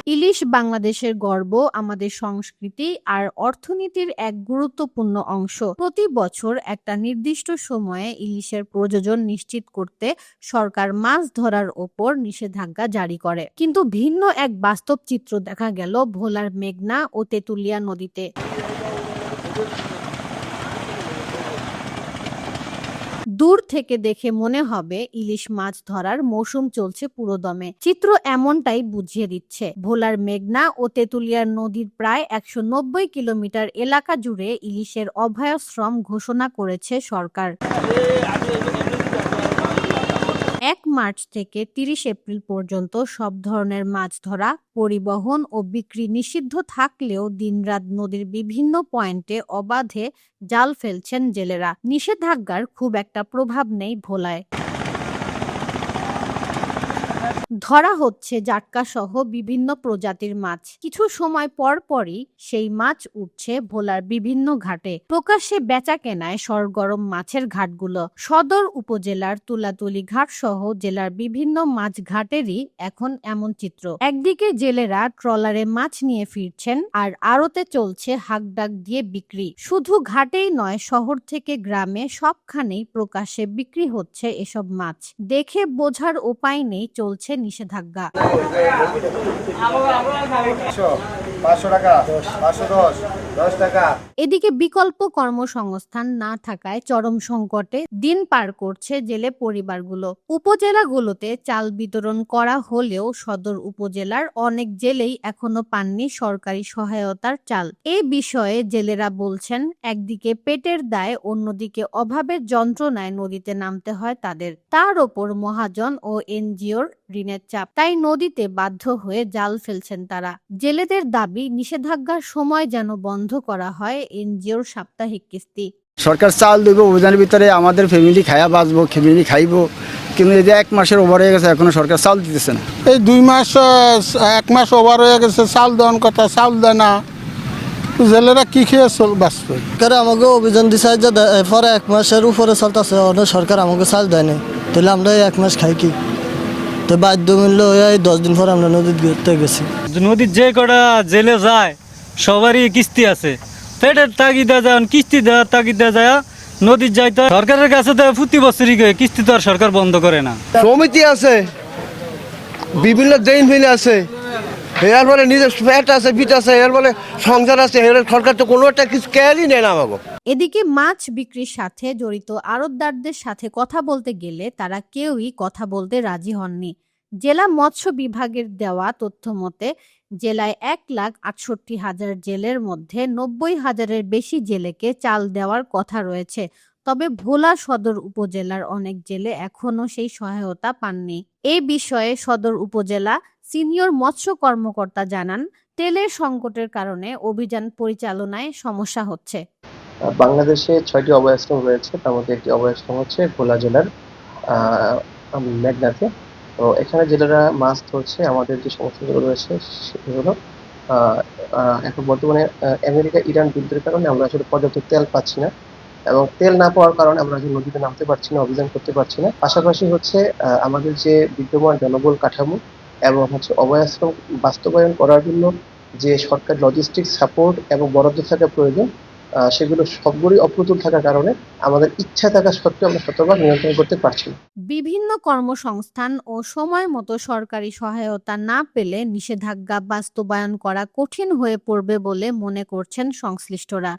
ইলিশ বাংলাদেশের গর্ব, আমাদের সংস্কৃতি আর অর্থনীতির এক গুরুত্বপূর্ণ অংশ। প্রতি বছর একটা নির্দিষ্ট সময়ে ইলিশের প্রজনন নিশ্চিত করতে সরকার মাছ ধরার ওপর নিষেধাজ্ঞা জারি করে। কিন্তু ভিন্ন এক বাস্তব চিত্র দেখা গেল ভোলার মেঘনা ও তেঁতুলিয়া নদীতে। দূর থেকে দেখে মনে হবে ইলিশ মাছ ধরার মৌসুম চলছে পুরোদমে। চিত্র এমনটাই বুঝিয়ে দিচ্ছে। ভোলার মেঘনা ও তেঁতুলিয়ার নদীর প্রায় ১৯০ কিলোমিটার এলাকা জুড়ে ইলিশের অভয়াশ্রম ঘোষণা করেছে সরকার। ১ মার্চ থেকে ৩০ এপ্রিল পর্যন্ত সব ধরনের মাছ ধরা, পরিবহন ও বিক্রি নিষিদ্ধ থাকলেও দিনরাত নদীর বিভিন্ন পয়েন্টে অবাধে জাল ফেলছেন জেলেরা। নিষেধাজ্ঞার খুব একটা প্রভাব নেই ভোলায়। ধরা হচ্ছে জাটকা সহ বিভিন্ন প্রজাতির মাছ। কিছু সময় পর পরই সেই মাছ উঠছে ভোলার বিভিন্ন ঘাটে। প্রকাশ্যে বেচা কেনায় সরগরম মাছের ঘাটগুলো। সদর উপজেলার তুলাতুলি ঘাট সহ জেলার বিভিন্ন মাছ ঘাটেরই এখন এমন চিত্র। একদিকে জেলেরা ট্রলারে মাছ নিয়ে ফিরছেন, আর আড়তে চলছে হাকডাক দিয়ে বিক্রি। শুধু ঘাটেই নয়, শহর থেকে গ্রামে সবখানেই প্রকাশ্যে বিক্রি হচ্ছে এসব মাছ। দেখে বোঝার উপায় নেই চলছে নিষেধাজ্ঞা। এদিকে বিকল্প কর্মসংস্থান না থাকায় চরম সংকটে দিন পার করছে জেলে পরিবারগুলো। উপজেলাগুলোতে চাল বিতরণ করা হলেও সদর উপজেলার অনেক জেলেই এখনো পাননি সরকারি সহায়তার চাল। এই বিষয়ে জেলেরা বলছেন, একদিকে পেটের দায়, অন্যদিকে অভাবের যন্ত্রণায় নদীতে নামতে হয় তাদের। তার ওপর মহাজন ও এনজিওর ঋণের চাপ, তাই নদীতে বাধ্য হয়ে জাল ফেলছেন তারা। জেলেদের দাবি, নিষেধাজ্ঞার সময় যেন বন্ধ করা হয় এনজিওর সাপ্তাহিক কিস্তি। সরকার চাল দেব, অভিযানের ভিতরে আমাদের ফ্যামিলি খায়া বাঁচবো, ফ্যামিলি খাইবো, কিন্তু এই যে 1 মাসের ওভার হয়ে গেছে, এখনো সরকার চাল দিতেছে না। এই 2 মাস 1 মাস ওভার হয়ে গেছে, চাল দেওয়ার কথা, চাল দেয় না। জেলেরা কি খেয়ে বাঁচবে? সরকার আমাকে অভিযান দিছে যে পরে 1 মাসের উপরে চলতেছে, সরকার আমাকে চাল দেয়নি, তাহলে আমরা 1 মাস খাই কি? তো বাধ্য মূল্য এই 10 দিন পর আমরা নদীতে গেছি। নদীর যে কটা জেলে যায় সবারই কিস্তি আছে, পেটের তাগিদা যায়, কিস্তি দেওয়ার তাগিদা যায় নদীর যাইতে। সরকারের কাছে তো প্রতি বছরই কিস্তি তো আর সরকার বন্ধ করে না। সমিতি আছে, বিভিন্ন দেন ফেলে আছে, এর ফলে নিজের ফ্যাট আছে, পিঠ আছে, এর ফলে সংসার আছে, এর সরকার তো কোনো একটা কিছু কেয়ারই নেয় না আমাকে। এদিকে মাছ বিক্রির সাথে জড়িত আড়তদারদের সাথে কথা বলতে গেলে তারা কেউই কথা বলতে রাজি হননি। জেলা মৎস্য বিভাগের দেওয়া তথ্য মতে জেলায় 1,68,000 জেলের মধ্যে 90,000-এর বেশি জেলেকে চাল দেওয়ার কথা রয়েছে। তবে ভোলা সদর উপজেলার অনেক জেলে এখনো সেই সহায়তা পাননি। এ বিষয়ে সদর উপজেলা সিনিয়র মৎস্য কর্মকর্তা জানান, তেলের সংকটের কারণে অভিযান পরিচালনায় সমস্যা হচ্ছে। বাংলাদেশে 6টি অভয়াশ্রম রয়েছে, তার মধ্যে একটি অভয়াশ্রম হচ্ছে ভোলা জেলার মেঘনাতে। তো এখানে জেলেরা মাছ ধরছে। আমাদের যে সমস্যাগুলো রয়েছে সেগুলো এখন বর্তমানে আমেরিকা ইরান যুদ্ধের কারণে আমরা আসলে পর্যাপ্ত তেল পাচ্ছি না, এবং তেল না পাওয়ার কারণে আমরা নদীতে নামতে পারছি না, অভিযান করতে পারছি না। পাশাপাশি হচ্ছে আমাদের যে বিদ্যমান জনবল কাঠামো এবং হচ্ছে অভয়াশ্রম বাস্তবায়ন করার জন্য যে সরকার লজিস্টিক সাপোর্ট এবং বরাদ্দ থাকা প্রয়োজন, সেগুলো সবগুলোই অপ্রতুল থাকার কারণে আমাদের ইচ্ছা থাকা সত্ত্বেও আমরা শতভাগ নিয়ন্ত্রণ করতে পারছি না। বিভিন্ন কর্মসংস্থান ও সময় মতো সরকারি সহায়তা না পেলে নিষেধাজ্ঞা বাস্তবায়ন করা কঠিন হয়ে পড়বে বলে মনে করছেন সংশ্লিষ্টরা।